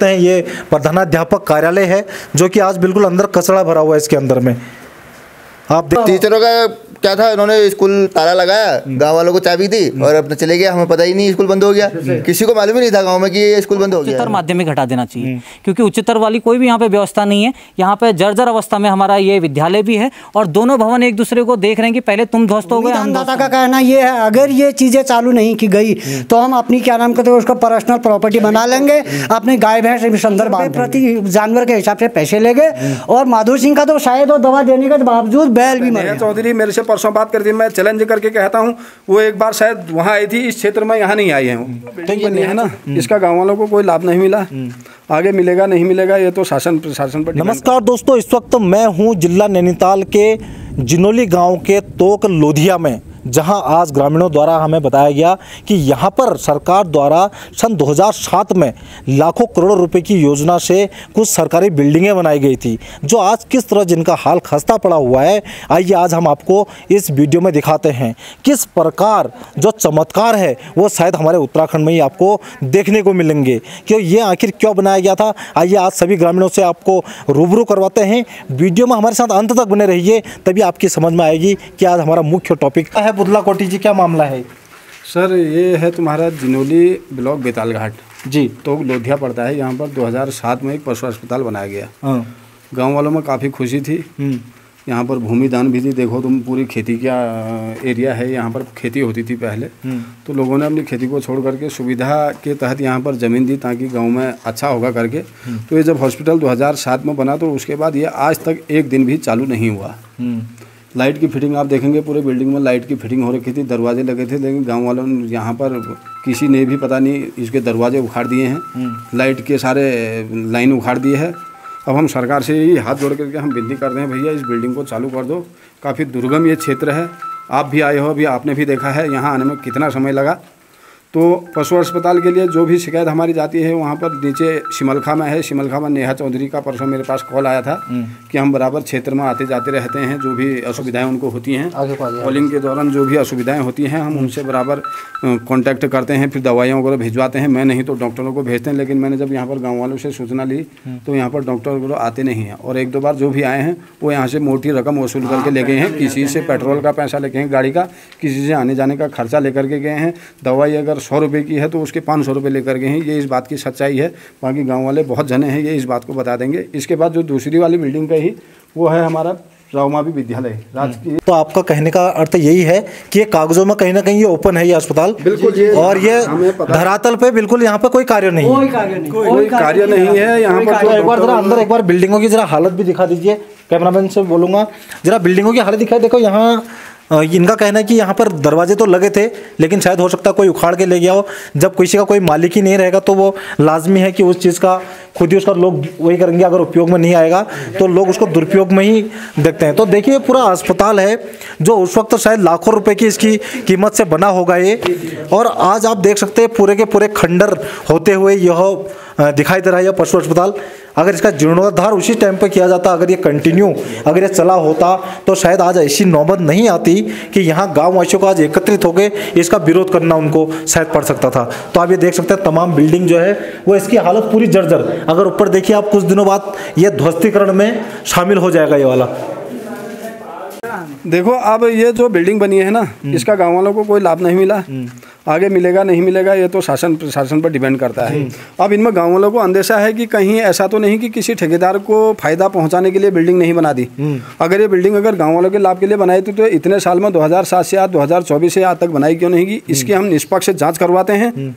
सकते हैं ये प्रधानाध्यापक कार्यालय है, जो कि आज बिल्कुल अंदर कचरा भरा हुआ है इसके अंदर में। आप टीचरों का क्या था, इन्होंने स्कूल ताला लगाया, गांव वालों को चाबी दी और अपने चले गया। हमें पता ही नहीं स्कूल बंद हो गया, किसी को मालूम ही नहीं था गांव में कि ये स्कूल बंद हो गया। उच्चतर माध्यमिक हटा देना चाहिए, क्योंकि उच्चतर वाली कोई भी यहाँ पे व्यवस्था नहीं है। यहाँ पे जर्जर अवस्था में हमारा ये विद्यालय भी है और दोनों भवन एक दूसरे को देख रहे हैं कि पहले तुम ध्वस्त हो गए। दाता का कहना ये है, अगर ये चीजें चालू नहीं की गई तो हम अपनी क्या नाम कहते हैं उसको पर्सनल प्रॉपर्टी बना लेंगे, अपनी गाय भैंस अंदर प्रति जानवर के हिसाब से पैसे लेंगे। और माधुर सिंह का तो शायद वो दवा देने के बावजूद बैल भी मर गया। चौधरी मेरे से परसों बात करती, मैं चैलेंज करके कहता हूँ, वो एक बार शायद वहाँ आई थी, इस क्षेत्र में यहाँ नहीं आई है। बिल्डिंग बनी है ना, इसका गाँव वालों को कोई लाभ नहीं मिला, आगे मिलेगा नहीं मिलेगा ये तो शासन प्रशासन पर। नमस्कार दोस्तों, इस वक्त मैं हूँ जिला नैनीताल के जिनोली गांव के तोक लोधिया में, जहां आज ग्रामीणों द्वारा हमें बताया गया कि यहां पर सरकार द्वारा सन 2007 में लाखों करोड़ रुपए की योजना से कुछ सरकारी बिल्डिंगें बनाई गई थी, जो आज किस तरह जिनका हाल खस्ता पड़ा हुआ है। आइए आज हम आपको इस वीडियो में दिखाते हैं किस प्रकार जो चमत्कार है वो शायद हमारे उत्तराखंड में ही आपको देखने को मिलेंगे कि ये आखिर क्यों बनाया गया था। आइए आज सभी ग्रामीणों से आपको रूबरू करवाते हैं। वीडियो में हमारे साथ अंत तक बने रहिए, तभी आपकी समझ में आएगी कि आज हमारा मुख्य टॉपिक है। बुदला कोटी जी, क्या मामला है सर? ये है तुम्हारा जिनोली ब्लॉक बेतालघाट जी, तो लोधिया पड़ता है। यहाँ पर 2007 में एक पशु अस्पताल बनाया गया। गांव वालों में काफ़ी खुशी थी। यहाँ पर भूमि दान भी थी। देखो तुम, पूरी खेती का एरिया है, यहाँ पर खेती होती थी पहले। तो लोगों ने अपनी खेती को छोड़ करके सुविधा के तहत यहाँ पर ज़मीन दी ताकि गांव में अच्छा होगा करके। तो ये जब हॉस्पिटल 2007 में बना तो उसके बाद ये आज तक एक दिन भी चालू नहीं हुआ। लाइट की फिटिंग आप देखेंगे, पूरे बिल्डिंग में लाइट की फिटिंग हो रखी थी, दरवाजे लगे थे, लेकिन गांव वालों ने यहाँ पर किसी ने भी पता नहीं इसके दरवाजे उखाड़ दिए हैं, लाइट के सारे लाइन उखाड़ दिए हैं। अब हम सरकार से यही हाथ जोड़ करके हम विनती कर रहे हैं, भैया इस बिल्डिंग को चालू कर दो। काफ़ी दुर्गम ये क्षेत्र है, आप भी आए हो, अभी आपने भी देखा है यहाँ आने में कितना समय लगा। तो पशु अस्पताल के लिए जो भी शिकायत हमारी जाती है, वहाँ पर नीचे शिमलखा में है। शिमलखा में नेहा चौधरी का परसों मेरे पास कॉल आया था कि हम बराबर क्षेत्र में आते जाते रहते हैं, जो भी असुविधाएं उनको होती हैं कॉलिंग के दौरान, जो भी असुविधाएं होती हैं हम उनसे बराबर कांटेक्ट करते हैं, फिर दवाइयों वगैरह भिजवाते हैं। मैं नहीं तो डॉक्टरों को भेजते हैं, लेकिन मैंने जब यहाँ पर गाँव वालों से सूचना ली तो यहाँ पर डॉक्टर वगैरह आते नहीं हैं। और एक दो बार जो भी आए हैं वो यहाँ से मोटी रकम वसूल करके ले गए हैं। किसी से पेट्रोल का पैसा लेके हैं गाड़ी का, किसी से आने जाने का खर्चा लेकर के गए हैं। दवाई अगर 100 रुपये की है तो उसके 500 रुपये लेकर गए हैं। ये इस बात की सच्चाई है। बाकी गांव वाले बहुत जने हैं, ये इस बात को बता देंगे। इसके बाद जो दूसरी वाली बिल्डिंग का ही वो है हमारा रावमावी विद्यालय राजकीय। तो आपका कहने का अर्थ यही है कि ये कागजों में कहीं ना कहीं ये ओपन है ये अस्पताल, बिल्कुल, और ये धरातल पे बिल्कुल यहाँ पे कोई कार्य नहीं है, कोई कार्य नहीं है यहाँ पर। तो एक बार जरा अंदर, एक बार बिल्डिंगों की जरा हालत भी दिखा दीजिए। कैमरामैन से बोलूँगा जरा बिल्डिंगों की हालत दिखाई। देखो यहाँ इनका कहना है कि यहाँ पर दरवाजे तो लगे थे, लेकिन शायद हो सकता है कोई उखाड़ के ले गया हो। जब किसी का कोई मालिक ही नहीं रहेगा तो वो लाजमी है कि उस चीज़ का खुद ही उसका लोग वही करेंगे। अगर उपयोग में नहीं आएगा तो लोग उसको दुरुपयोग में ही देखते हैं। तो देखिए पूरा अस्पताल है जो उस वक्त शायद लाखों रुपए की इसकी कीमत से बना होगा ये, और आज आप देख सकते हैं पूरे के पूरे खंडर होते हुए यह दिखाई दे रहा है यह पशु अस्पताल। अगर इसका जीर्णोद्धार उसी टाइम पे किया जाता, अगर ये कंटिन्यू अगर ये चला होता तो शायद आज ऐसी नौबत नहीं आती कि यहाँ गाँव वासियों को आज एकत्रित होकर इसका विरोध करना उनको शायद पड़ सकता था। तो आप ये देख सकते हैं तमाम बिल्डिंग जो है वो इसकी हालत पूरी जर्जर। अगर ऊपर देखिए आप, कुछ दिनों बाद ये ध्वस्तीकरण में शामिल हो जाएगा ये वाला। देखो अब ये जो बिल्डिंग बनी है ना, इसका गाँव वालों को कोई लाभ नहीं मिला, आगे मिलेगा नहीं मिलेगा ये तो शासन प्रशासन पर डिपेंड करता है। अब इनमें गाँव वालों को अंदेशा है कि कहीं ऐसा तो नहीं कि किसी ठेकेदार को फायदा पहुंचाने के लिए बिल्डिंग नहीं बना दी। अगर ये बिल्डिंग अगर गाँव वालों के लाभ के लिए बनाई थी तो इतने साल में 2007 से आज 2024 से आज तक बनाई क्यों नहीं की? इसकी हम निष्पक्ष जाँच करवाते हैं।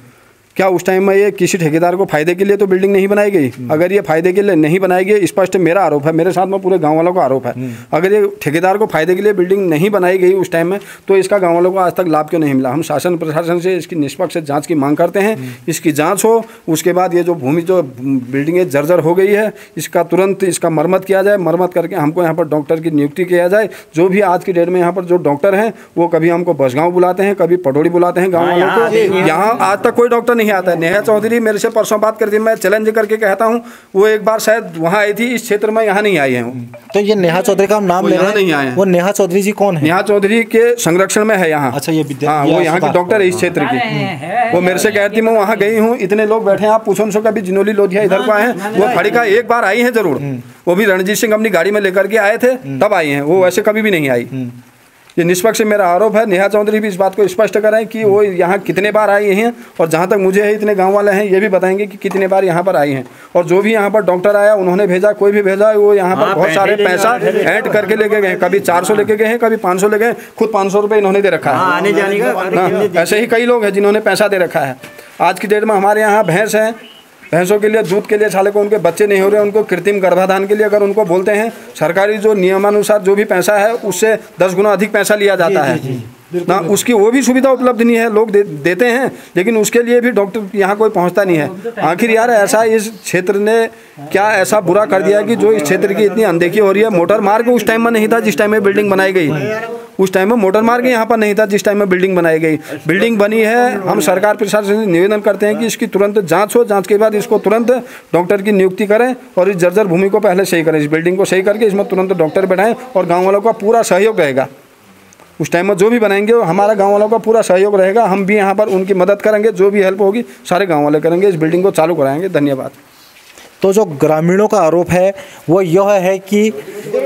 क्या उस टाइम में ये किसी ठेकेदार को फायदे के लिए तो बिल्डिंग नहीं बनाई गई? अगर ये फायदे के लिए नहीं बनाई गई, स्पष्ट मेरा आरोप है, मेरे साथ में पूरे गांव वालों का आरोप है, अगर ये ठेकेदार को फायदे के लिए बिल्डिंग नहीं बनाई गई उस टाइम में तो इसका गांव वालों को आज तक लाभ क्यों नहीं मिला? हम शासन प्रशासन से इसकी निष्पक्ष जांच की मांग करते हैं। इसकी जांच हो, उसके बाद ये जो भूमि जो बिल्डिंगें जर्जर हो गई है इसका तुरंत इसका मरम्मत किया जाए। मरम्मत करके हमको यहाँ पर डॉक्टर की नियुक्ति किया जाए। जो भी आज की डेट में यहाँ पर जो डॉक्टर हैं वो कभी हमको बसगांव बुलाते हैं, कभी पटोड़ी बुलाते हैं गाँव वालों को। यहाँ आज तक कोई डॉक्टर नहीं आता है। नेहा चौधरी मेरे से परसों बात करती, मैं चैलेंज करके कहता हूँ, वो एक बार शायद वहाँ आई थी, इस क्षेत्र में यहाँ नहीं आई है। तो ये नेहा चौधरी का हम नाम ले रहे हैं, नहीं आए हैं। वो नेहा चौधरी जी कौन है? नेहा चौधरी के संरक्षण में है यहाँ। अच्छा, ये हाँ, वो यहाँ की डॉक्टर है इस क्षेत्र की। वो मेरे से कहती, मैं वहाँ गई हूँ, इतने लोग बैठे हैं, आप पूछो उनसे, कभी जिनोली लोधिया इधर को आए हैं? वो खड़िका एक बार आई हैं जरूर, वो भी रणजीत सिंह अपनी गाड़ी में लेकर के आए थे, तब आई हैं, वो वैसे कभी भी नहीं आई। ये निष्पक्ष मेरा आरोप है। नेहा चौधरी भी इस बात को स्पष्ट करें कि वो यहाँ कितने बार आई हैं, और जहाँ तक मुझे है इतने गांव वाले हैं ये भी बताएंगे कि कितने बार यहाँ पर आई हैं। और जो भी यहाँ पर डॉक्टर आया, उन्होंने भेजा, कोई भी भेजा, वो यहाँ पर बहुत सारे पैसा ऐड करके लेके गए। कभी 400 लेके गए हैं, कभी 500 ले गए, खुद 500 रुपये इन्होंने दे रखा है आने जाने का। ऐसे ही कई लोग हैं जिन्होंने पैसा दे रखा है। आज की डेट में हमारे यहाँ भैंस हैं, भैंसों के लिए दूध के लिए साले को उनके बच्चे नहीं हो रहे, उनको कृत्रिम गर्भाधान के लिए अगर उनको बोलते हैं, सरकारी जो नियमानुसार जो भी पैसा है उससे 10 गुना अधिक पैसा लिया जाता है ना, उसकी वो भी सुविधा उपलब्ध नहीं है। लोग देते हैं, लेकिन उसके लिए भी डॉक्टर यहाँ कोई पहुँचता नहीं है। आखिर यार ऐसा इस क्षेत्र ने क्या ऐसा बुरा कर दिया कि जो इस क्षेत्र की इतनी अनदेखी हो रही है। मोटर मार्ग उस टाइम में नहीं था जिस टाइम में बिल्डिंग बनाई गई, उस टाइम में मोटर मार्ग यहाँ पर नहीं था जिस टाइम में बिल्डिंग बनाई गई। बिल्डिंग बनी है, हम सरकार प्रशासन से निवेदन करते हैं कि इसकी तुरंत जांच हो, जांच के बाद इसको तुरंत डॉक्टर की नियुक्ति करें और इस जर्जर भूमि को पहले सही करें, इस बिल्डिंग को सही करके इसमें तुरंत डॉक्टर बैठाएं और गाँव वालों का पूरा सहयोग रहेगा। उस टाइम में जो भी बनाएंगे हमारा गाँव वालों का पूरा सहयोग रहेगा, हम भी यहाँ पर उनकी मदद करेंगे, जो भी हेल्प होगी सारे गाँव वाले करेंगे, इस बिल्डिंग को चालू कराएंगे। धन्यवाद। तो जो ग्रामीणों का आरोप है वो यह है कि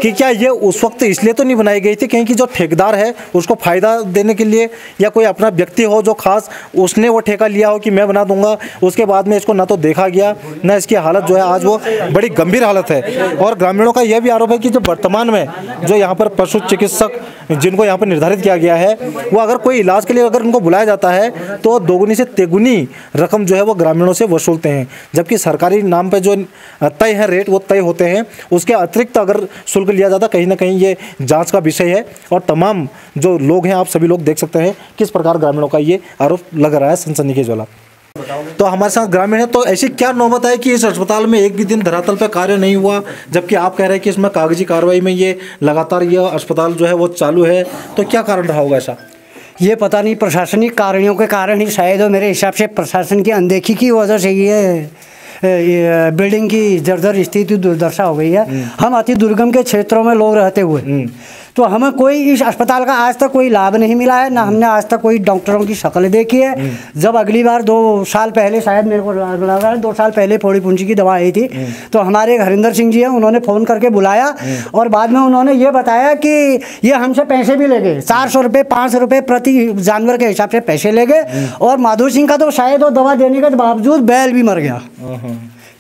क्या ये उस वक्त इसलिए तो नहीं बनाई गई थी कहीं कि जो ठेकेदार है उसको फ़ायदा देने के लिए, या कोई अपना व्यक्ति हो जो खास उसने वो ठेका लिया हो कि मैं बना दूंगा, उसके बाद में इसको ना तो देखा गया ना इसकी हालत जो है आज वो बड़ी गंभीर हालत है। और ग्रामीणों का यह भी आरोप है कि जो वर्तमान में जो यहाँ पर पशु चिकित्सक जिनको यहाँ पर निर्धारित किया गया है, वो अगर कोई इलाज के लिए अगर उनको बुलाया जाता है तो दोगुनी से तेगुनी रकम जो है वो ग्रामीणों से वसूलते हैं, जबकि सरकारी नाम पर जो तय है रेट वो तय होते हैं, उसके अतिरिक्त अगर शुल्क लिया जाता, कहीं ना कहीं ये जांच का विषय है। और तमाम जो लोग हैं, आप सभी लोग देख सकते हैं किस प्रकार ग्रामीणों का ये आरोप लग रहा है सनसनीखेज वाला। तो हमारे साथ ग्रामीण है, तो ऐसी क्या नौबत है कि इस अस्पताल में एक भी दिन धरातल पर कार्य नहीं हुआ, जबकि आप कह रहे हैं कि इसमें कागजी कार्रवाई में ये लगातार यह अस्पताल जो है वो चालू है, तो क्या कारण रहा होगा ऐसा? ये पता नहीं, प्रशासनिक कारणों के कारण ही शायद हो। मेरे हिसाब से प्रशासन की अनदेखी की वजह से ये बिल्डिंग की जर्जर स्थिति दुर्दशा हो गई है। हम अति दुर्गम के क्षेत्रों में लोग रहते हुए तो हमें कोई इस अस्पताल का आज तक कोई लाभ नहीं मिला है, ना हमने आज तक कोई डॉक्टरों की शक्ल देखी है। जब अगली बार 2 साल पहले, शायद मेरे को लगा 2 साल पहले फोड़ी पूंजी की दवा आई थी, तो हमारे हरिंदर सिंह जी हैं, उन्होंने फ़ोन करके बुलाया और बाद में उन्होंने ये बताया कि ये हमसे पैसे भी ले गए, 400 रुपये 500 रुपये प्रति जानवर के हिसाब से पैसे ले गए। और माधु सिंह का तो शायद वो दवा देने के बावजूद बैल भी मर गया।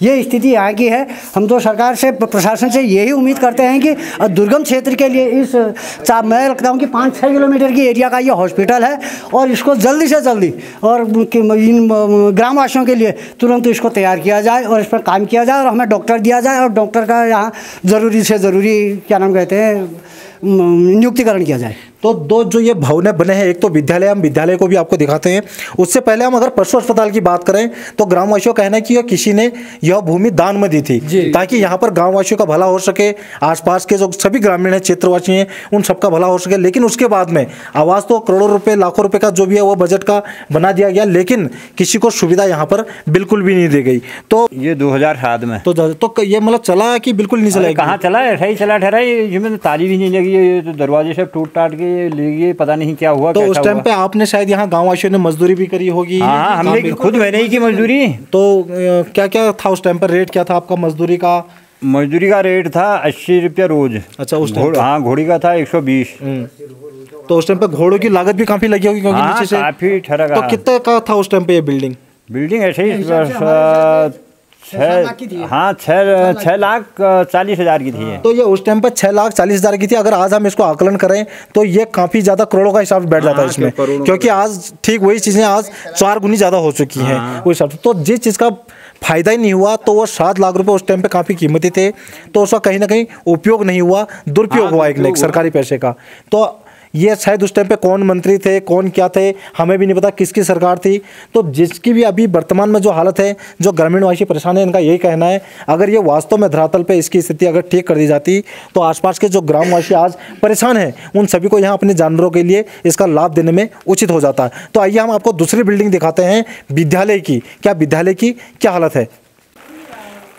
ये स्थिति यहाँ की है। हम तो सरकार से, प्रशासन से यही उम्मीद करते हैं कि दुर्गम क्षेत्र के लिए इस मैं लगता हूँ कि 5-6 किलोमीटर की एरिया का ये हॉस्पिटल है और इसको जल्दी से जल्दी और इन ग्रामवासियों के लिए तुरंत इसको तैयार किया जाए और इस पर काम किया जाए और हमें डॉक्टर दिया जाए और डॉक्टर का यहाँ ज़रूरी से ज़रूरी क्या नाम कहते हैं नियुक्तिकरण किया जाए। तो 2 जो ये भवन बने हैं, एक तो विद्यालय, हम विद्यालय को भी आपको दिखाते हैं। उससे पहले हम अगर पशु अस्पताल की बात करें तो ग्रामवासियों का कहना है कि यह किसी ने यह भूमि दान में दी थी ताकि यहाँ पर गांववासियों का भला हो सके, आसपास के जो सभी ग्रामीण हैं, क्षेत्रवासी हैं, उन सबका भला हो सके। लेकिन उसके बाद में आवाज़ तो करोड़ों रुपये, लाखों रुपये का जो भी है वो बजट का बना दिया गया, लेकिन किसी को सुविधा यहाँ पर बिल्कुल भी नहीं दी गई। तो ये 2007 में तो ये मतलब चला कि बिल्कुल नहीं चला? कहाँ चला, ऐसा ही चला ठहरा। इसमें ताली भी नहीं लगी, ये तो दरवाजे से टूट टाट के ले गए, पता नहीं क्या हुआ। तो उस टाइम पे आपने शायद यहाँ गांववासियों ने मजदूरी भी करी होगी? हाँ, हमने खुद मैंने ही की मजदूरी। तो क्या क्या था उस टाइम पर, रेट क्या था आपका मजदूरी का? मजदूरी का रेट था 80 रुपया रोज। अच्छा, उस टाइम? हाँ, घोड़ी का था 120। तो उस टाइम पे घोड़ों की लागत भी काफी लगी होगी क्योंकि नीचे से काफी ठहरा। तो कितने का था उस टाइम पे ये बिल्डिंग? ऐसे ही 6,40,000 की थी। तो ये उस टाइम पर 6,40,000 की थी। अगर आज हम इसको आकलन करें तो ये काफी ज्यादा करोड़ों का हिसाब बैठ जाता है इसमें, क्योंकि आज ठीक वही चीजें आज 4 गुनी ज्यादा हो चुकी हैं वो हिसाब से। तो जिस चीज का फायदा ही नहीं हुआ तो वो 7 लाख रुपए उस टाइम पे काफी कीमती थे, तो उसका कहीं ना कहीं उपयोग नहीं हुआ, दुरुपयोग हुआ एक सरकारी पैसे का। तो ये शायद उस टाइम पे कौन मंत्री थे, कौन क्या थे, हमें भी नहीं पता किसकी सरकार थी। तो जिसकी भी अभी वर्तमान में जो हालत है, जो ग्रामीणवासी परेशान है, इनका यही कहना है अगर ये वास्तव में धरातल पे इसकी स्थिति अगर ठीक कर दी जाती तो आसपास के जो ग्रामवासी आज परेशान हैं उन सभी को यहाँ अपने जानवरों के लिए इसका लाभ देने में उचित हो जाता है। तो आइए हम आपको दूसरी बिल्डिंग दिखाते हैं विद्यालय की, क्या विद्यालय की क्या हालत है।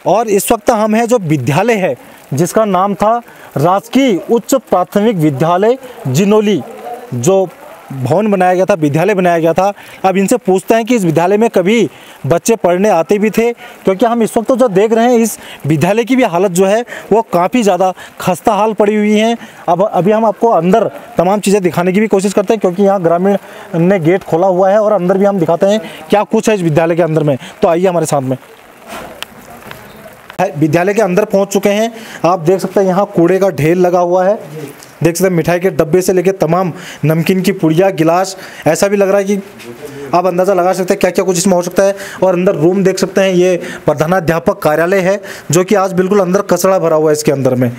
और इस वक्त हम हैं जो विद्यालय है जिसका नाम था राजकीय उच्च प्राथमिक विद्यालय जिनोली, जो भवन बनाया गया था, विद्यालय बनाया गया था। अब इनसे पूछते हैं कि इस विद्यालय में कभी बच्चे पढ़ने आते भी थे, क्योंकि हम इस वक्त तो जो देख रहे हैं इस विद्यालय की भी हालत जो है वो काफ़ी ज़्यादा खस्ता हाल पड़ी हुई हैं। अब अभी हम आपको अंदर तमाम चीज़ें दिखाने की भी कोशिश करते हैं, क्योंकि यहाँ ग्रामीण ने गेट खोला हुआ है और अंदर भी हम दिखाते हैं क्या कुछ है इस विद्यालय के अंदर में। तो आइए हमारे साथ में। विद्यालय के अंदर पहुंच चुके हैं। आप देख सकते हैं यहाँ कूड़े का ढेर लगा हुआ है, देख सकते हैं मिठाई के डब्बे से लेकर तमाम नमकीन की पुड़िया, गिलास, ऐसा भी लग रहा है कि आप अंदाज़ा लगा सकते हैं क्या क्या कुछ इसमें हो सकता है। और अंदर रूम देख सकते हैं, ये प्रधानाध्यापक कार्यालय है जो कि आज बिल्कुल अंदर कचरा भरा हुआ है। इसके अंदर में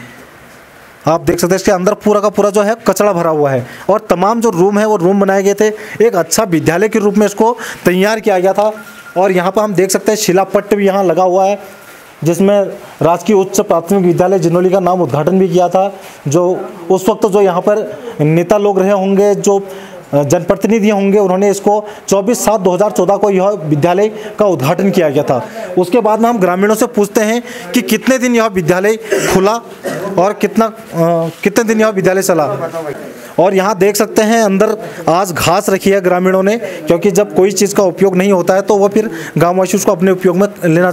आप देख सकते हैं इसके अंदर पूरा का पूरा जो है कचरा भरा हुआ है और तमाम जो रूम है वो रूम बनाए गए थे, एक अच्छा विद्यालय के रूप में इसको तैयार किया गया था। और यहाँ पर हम देख सकते हैं शिलापट्ट भी यहाँ लगा हुआ है जिसमें राजकीय उच्च प्राथमिक विद्यालय जिनोली का नाम उद्घाटन भी किया था। जो उस वक्त जो यहाँ पर नेता लोग रहे होंगे, जो जनप्रतिनिधि होंगे, उन्होंने इसको 24/7/2014 को यह विद्यालय का उद्घाटन किया गया था। उसके बाद में हम ग्रामीणों से पूछते हैं कि कितने दिन यह विद्यालय खुला और कितने दिन यह विद्यालय चला। और यहाँ देख सकते हैं अंदर आज घास रखी है ग्रामीणों ने, क्योंकि जब कोई चीज़ का उपयोग नहीं होता है तो वह फिर गाँववासी उसको अपने उपयोग में लेना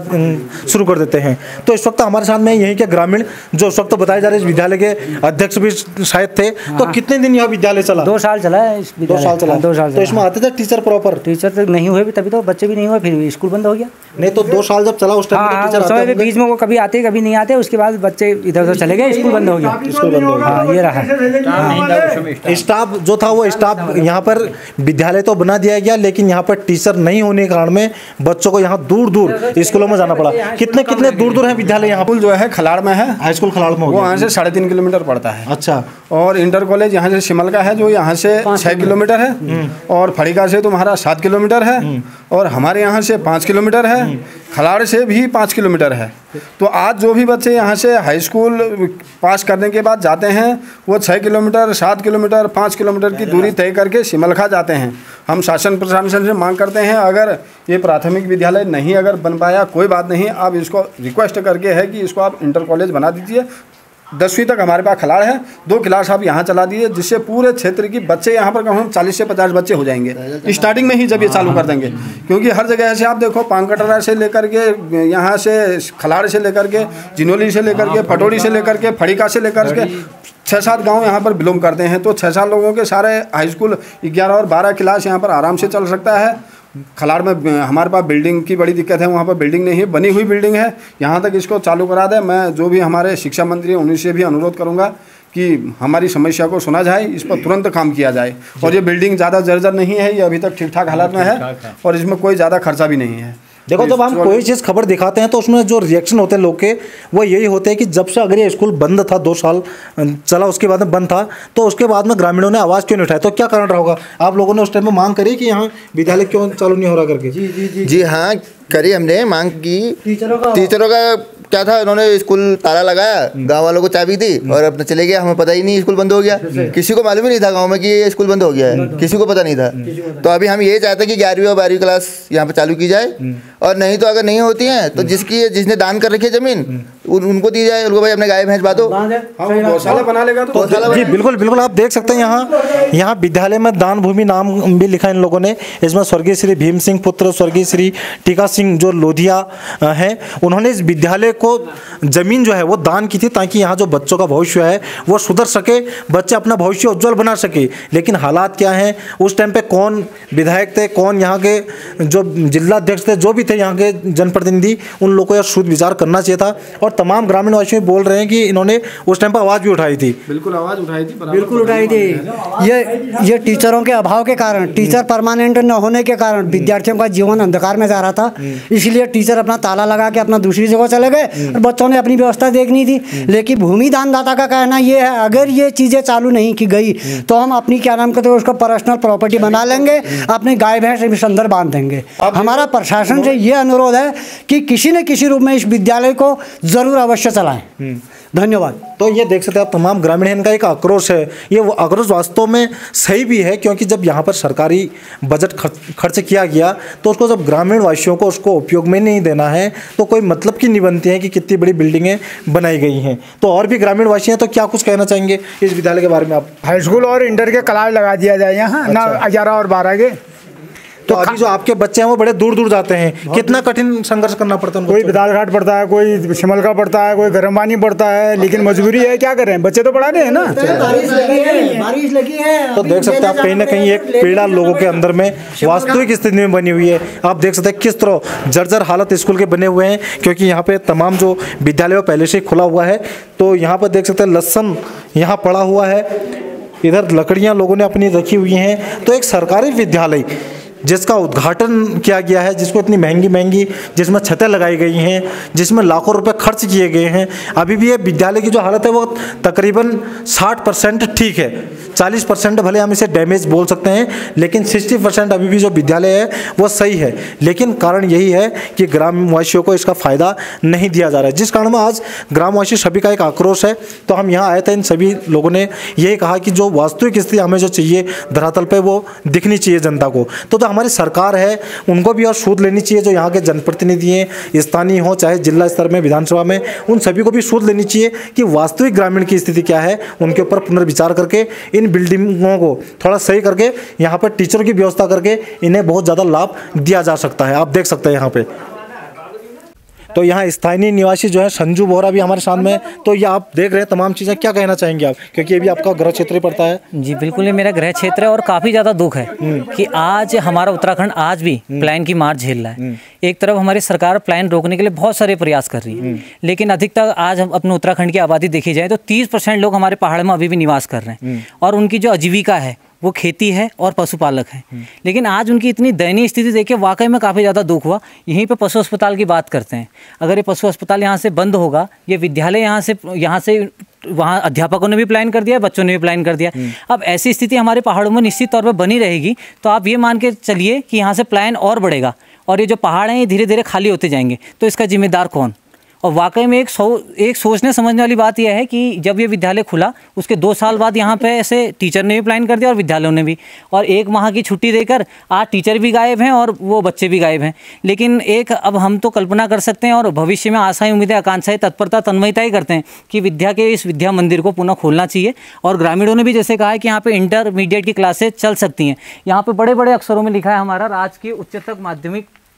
शुरू कर देते हैं। तो इस वक्त हमारे साथ में यहीं के ग्रामीण जो उस वक्त बताए जा रहे इस विद्यालय के अध्यक्ष भी शायद थे। तो कितने दिन यह विद्यालय चला? 2 साल चला है। 2 साल चला। 2 साल। तो इसमें आते थे टीचर प्रॉपर? टीचर तो नहीं हुए भी, तभी तो बच्चे भी नहीं हुए, फिर स्कूल बंद हो गया। नहीं तो 2 साल जब चला उस टाइम टीचर आते बीच में वो कभी आते कभी नहीं आते, उसके बाद बच्चे इधर उधर चले गए, स्कूल बंद हो गया। स्कूल बंद हो गया। हाँ, ये रहा। स्टाफ जो था वो स्टाफ यहाँ पर विद्यालय तो बना दिया गया, लेकिन यहाँ पर टीचर नहीं होने के कारण में बच्चों को यहाँ दूर दूर स्कूलों में जाना पड़ा। कितने दूर दूर है विद्यालय? यहाँ स्कूल जो है खलाड़ में है, हाई स्कूल खलाड़ में हो वो गया। यहाँ से 3.5 किलोमीटर पड़ता है। अच्छा। और इंटर कॉलेज यहाँ से शिमल का है जो यहाँ से 6 किलोमीटर है, और फड़िका से तुम्हारा 7 किलोमीटर है, और हमारे यहाँ से 5 किलोमीटर है, खलाड़ से भी 5 किलोमीटर है। तो आज जो भी बच्चे यहाँ से हाई स्कूल पास करने के बाद जाते हैं वो 6 किलोमीटर, 7 किलोमीटर, 5 किलोमीटर की दूरी तय करके शिमलखा जाते हैं। हम शासन प्रशासन से मांग करते हैं अगर ये प्राथमिक विद्यालय नहीं अगर बन पाया कोई बात नहीं, आप इसको रिक्वेस्ट करके है कि इसको आप इंटर कॉलेज बना दीजिए। 10वीं तक हमारे पास खलाड़ है, 2 क्लास आप यहाँ चला दिए, जिससे पूरे क्षेत्र की बच्चे यहाँ पर कम से कम 40 से 50 बच्चे हो जाएंगे स्टार्टिंग में ही जब ये चालू कर देंगे। क्योंकि हर जगह से आप देखो पांगकटरा से लेकर के यहाँ से खलाड़ से लेकर के जिनोली से लेकर के पटोड़ी से लेकर के फड़िका से लेकर के 6-7 गांव यहाँ पर बिलोंग करते हैं। तो 6-7 लोगों के सारे हाई स्कूल 11 और 12 क्लास यहाँ पर आराम से चल सकता है। खलाड़ में हमारे पास बिल्डिंग की बड़ी दिक्कत है, वहाँ पर बिल्डिंग नहीं है, बनी हुई बिल्डिंग है। यहाँ तक इसको चालू करा दें। मैं जो भी हमारे शिक्षा मंत्री हैं उन्हीं से भी अनुरोध करूँगा कि हमारी समस्या को सुना जाए, इस पर तुरंत काम किया जाए। और ये बिल्डिंग ज़्यादा जर्जर नहीं है, ये अभी तक ठीक ठाक हालत में है और इसमें कोई ज़्यादा खर्चा भी नहीं है। देखो जब हम कोई चीज़ खबर दिखाते हैं तो उसमें जो रिएक्शन होते हैं लोग के वो यही होते हैं कि जब से अगर ये स्कूल बंद था, 2 साल चला उसके बाद में बंद था, तो उसके बाद में ग्रामीणों ने आवाज़ क्यों नहीं उठाया? तो क्या कारण रहा होगा? आप लोगों ने उस टाइम में मांग करी कि यहाँ विद्यालय क्यों चालू नहीं हो रहा करके? जी हाँ, करी हमने मांग की। टीचरों का क्या था, उन्होंने स्कूल ताला लगाया, गांव वालों को चाबी दी और अपने चले गया। हमें पता ही नहीं स्कूल बंद हो गया, किसी को मालूम ही नहीं था गांव में कि ये स्कूल बंद हो गया है, किसी को पता नहीं था। तो अभी हम ये चाहते हैं कि 11वीं और 12वीं क्लास यहाँ पे चालू की जाए, और नहीं तो अगर नहीं होती हैं तो जिसने दान कर रखी है जमीन उनको दी जाए। उनको भाई अपने गाय भैंस बांधो, गौशाला बना लेगा तो जी बिल्कुल आप देख सकते हैं यहाँ विद्यालय में दान भूमि नाम भी लिखा इन लोगों ने। इसमें स्वर्गीय श्री भीम सिंह पुत्र स्वर्गीय श्री टीका सिंह जो लोधिया हैं, उन्होंने इस विद्यालय को जमीन जो है वो दान की थी ताकि यहाँ जो बच्चों का भविष्य है वो सुधर सके, बच्चे अपना भविष्य उज्जवल बना सके। लेकिन हालात क्या हैं, उस टाइम पे कौन विधायक थे, कौन यहाँ के जो जिलाध्यक्ष थे, जो भी थे यहाँ के जनप्रतिनिधि, उन लोगों को यह शुद्ध विचार करना चाहिए था। और तमाम ग्रामीण वासी बोल रहे हैं कि इन्होंने उस टाइम पर आवाज़ भी उठाई थी। बिल्कुल आवाज़ उठाई थी, बिल्कुल उठाई थी। ये टीचरों के अभाव के कारण, टीचर परमानेंट न होने के कारण विद्यार्थियों का जीवन अंधकार में जा रहा था। इसलिए टीचर अपना ताला लगा के अपना दूसरी जगह चले गए और बच्चों पंचायतों ने अपनी व्यवस्था देखनी थी, लेकिन भूमि दानदाता का कहना ये है अगर ये चीज़ें चालू नहीं की गई तो हम अपनी क्या नाम कहते हैं उसको पर्सनल प्रॉपर्टी बना लेंगे, अपने गाय भैंस अंदर बांध देंगे। हमारा प्रशासन से ये अनुरोध है कि किसी न किसी रूप में इस विद्यालय को जरूर अवश्य चलाएं। धन्यवाद। तो ये देख सकते हैं आप, तमाम ग्रामीण इनका एक आक्रोश है। ये वो आक्रोश वास्तव में सही भी है, क्योंकि जब यहाँ पर सरकारी बजट खर्च किया गया तो उसको जब ग्रामीण वासियों को उसको उपयोग में नहीं देना है तो कोई मतलब की नहीं बनती है कि कितनी बड़ी बिल्डिंगें बनाई गई हैं। तो और भी ग्रामीण वासी हैं, तो क्या कुछ कहना चाहेंगे इस विद्यालय के बारे में आप? हाई स्कूल और इंटर के क्लास लगा दिया जाए यहाँ, ना 11 और 12 के। तो अभी जो आपके बच्चे हैं वो बड़े दूर दूर जाते हैं, कितना कठिन संघर्ष करना पड़ता है उनको? कोई बिदालघाट पड़ता है, कोई शिमल का पड़ता है, कोई गरम पानी पड़ता है, लेकिन मजबूरी है, क्या करें, बच्चे तो पढ़ाने हैं ना। बारिश लगी है तो देख सकते हैं आप, कहीं ना कहीं एक पीड़ा लोगों के अंदर में वास्तविक स्थिति में बनी हुई है। आप देख सकते हैं किस तरह जर्जर हालत स्कूल के बने हुए हैं, क्योंकि यहाँ पे तमाम जो विद्यालय पहले से ही खुला हुआ है। तो यहाँ पर देख सकते हैं लहसुन यहाँ पड़ा हुआ है, इधर लकड़ियाँ लोगों ने अपनी रखी हुई हैं। तो एक सरकारी विद्यालय जिसका उद्घाटन किया गया है, जिसको इतनी महंगी जिसमें छतें लगाई गई हैं, जिसमें लाखों रुपए खर्च किए गए हैं, अभी भी ये विद्यालय की जो हालत है वो तकरीबन 60% ठीक है। 40% भले हम इसे डैमेज बोल सकते हैं, लेकिन 60% अभी भी जो विद्यालय है वो सही है। लेकिन कारण यही है कि ग्रामवासियों को इसका फ़ायदा नहीं दिया जा रहा है, जिस कारण में आज ग्रामवासी सभी का एक आक्रोश है। तो हम यहाँ आए थे, इन सभी लोगों ने यही कहा कि जो वास्तविक स्थिति हमें जो चाहिए धरातल पर वो दिखनी चाहिए जनता को। तो हमारी सरकार है उनको भी और सूद लेनी चाहिए, जो यहाँ के जनप्रतिनिधि हैं, स्थानीय हो चाहे जिला स्तर में विधानसभा में, उन सभी को भी सूद लेनी चाहिए कि वास्तविक ग्रामीण की स्थिति क्या है, उनके ऊपर पुनर्विचार करके इन बिल्डिंगों को थोड़ा सही करके यहाँ पर टीचरों की व्यवस्था करके इन्हें बहुत ज़्यादा लाभ दिया जा सकता है। आप देख सकते हैं यहाँ पे। तो यहाँ स्थानीय निवासी जो है संजू बोहरा भी हमारे साथ में है। तो ये आप देख रहे हैं तमाम चीज़ें, क्या कहना चाहेंगे आप, क्योंकि ये भी आपका गृह क्षेत्र ही पड़ता है? जी बिल्कुल, ये मेरा गृह क्षेत्र है और काफ़ी ज़्यादा दुख है कि आज हमारा उत्तराखंड आज भी प्लान की मार झेल रहा है। एक तरफ हमारी सरकार प्लान रोकने के लिए बहुत सारे प्रयास कर रही है, लेकिन अधिकतर आज हम अपने उत्तराखंड की आबादी देखी जाए तो 30% लोग हमारे पहाड़ में अभी भी निवास कर रहे हैं और उनकी जो आजीविका है वो खेती है और पशुपालक है। लेकिन आज उनकी इतनी दयनीय स्थिति देख के वाकई में काफ़ी ज़्यादा दुख हुआ। यहीं पे पशु अस्पताल की बात करते हैं, अगर ये पशु अस्पताल यहाँ से बंद होगा, ये विद्यालय यहाँ से वहाँ अध्यापकों ने भी प्लान कर दिया, बच्चों ने भी प्लान कर दिया। अब ऐसी स्थिति हमारे पहाड़ों में निश्चित तौर पर बनी रहेगी, तो आप ये मान के चलिए कि यहाँ से प्लान और बढ़ेगा और ये जो पहाड़ हैं ये धीरे धीरे खाली होते जाएंगे। तो इसका जिम्मेदार कौन? और वाकई में एक सोचने समझने वाली बात यह है कि जब ये विद्यालय खुला उसके 2 साल बाद यहाँ पे ऐसे टीचर ने भी प्लान कर दिया और विद्यालयों ने भी, और 1 माह की छुट्टी देकर आज टीचर भी गायब हैं और वो बच्चे भी गायब हैं। लेकिन एक अब हम तो कल्पना कर सकते हैं और भविष्य में आशाएं, उम्मीदें, आकांक्षाएं, तत्परता, तन्मयता ही करते हैं कि विद्या के इस विद्या मंदिर को पुनः खोलना चाहिए। और ग्रामीणों ने भी जैसे कहा है कि यहाँ पर इंटरमीडिएट की क्लासेज चल सकती हैं। यहाँ पर बड़े बड़े अक्षरों में लिखा है हमारा राजकीय उच्चतर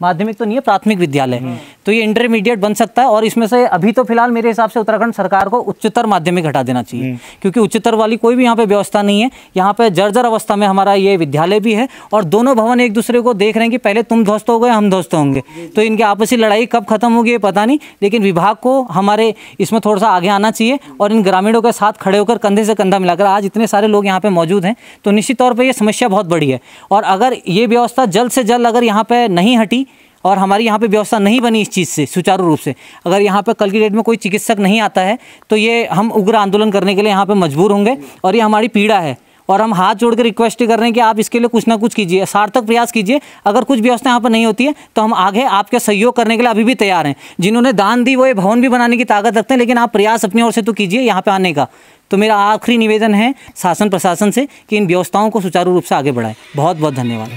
माध्यमिक तो नहीं है, प्राथमिक विद्यालय। तो ये इंटरमीडिएट बन सकता है और इसमें से अभी तो फिलहाल मेरे हिसाब से उत्तराखंड सरकार को उच्चतर माध्यमिक हटा देना चाहिए, क्योंकि उच्चतर वाली कोई भी यहाँ पे व्यवस्था नहीं है। यहाँ पे जर्जर अवस्था में हमारा ये विद्यालय भी है और दोनों भवन एक दूसरे को देख रहे हैं कि पहले तुम ध्वस्त हो गए, हम ध्वस्त होंगे। तो इनकी आपसी लड़ाई कब खत्म होगी ये पता नहीं, लेकिन विभाग को हमारे इसमें थोड़ा सा आगे आना चाहिए और इन ग्रामीणों के साथ खड़े होकर कंधे से कंधा मिलाकर, आज इतने सारे लोग यहाँ पे मौजूद हैं तो निश्चित तौर पर यह समस्या बहुत बड़ी है। और अगर ये व्यवस्था जल्द से जल्द अगर यहाँ पे नहीं हटी और हमारी यहाँ पे व्यवस्था नहीं बनी इस चीज़ से सुचारू रूप से, अगर यहाँ पे कल की डेट में कोई चिकित्सक नहीं आता है तो ये हम उग्र आंदोलन करने के लिए यहाँ पे मजबूर होंगे और ये हमारी पीड़ा है। और हम हाथ जोड़ के रिक्वेस्ट कर रहे हैं कि आप इसके लिए कुछ ना कुछ कीजिए, सार्थक प्रयास कीजिए। अगर कुछ व्यवस्था यहाँ पर नहीं होती है तो हम आगे आपके सहयोग करने के लिए अभी भी तैयार हैं। जिन्होंने दान दी वो ये भवन भी बनाने की ताकत रखते हैं, लेकिन आप प्रयास अपनी ओर से तो कीजिए यहाँ पे आने का। तो मेरा आखिरी निवेदन है शासन प्रशासन से कि इन व्यवस्थाओं को सुचारू रूप से आगे बढ़ाएं। बहुत बहुत धन्यवाद।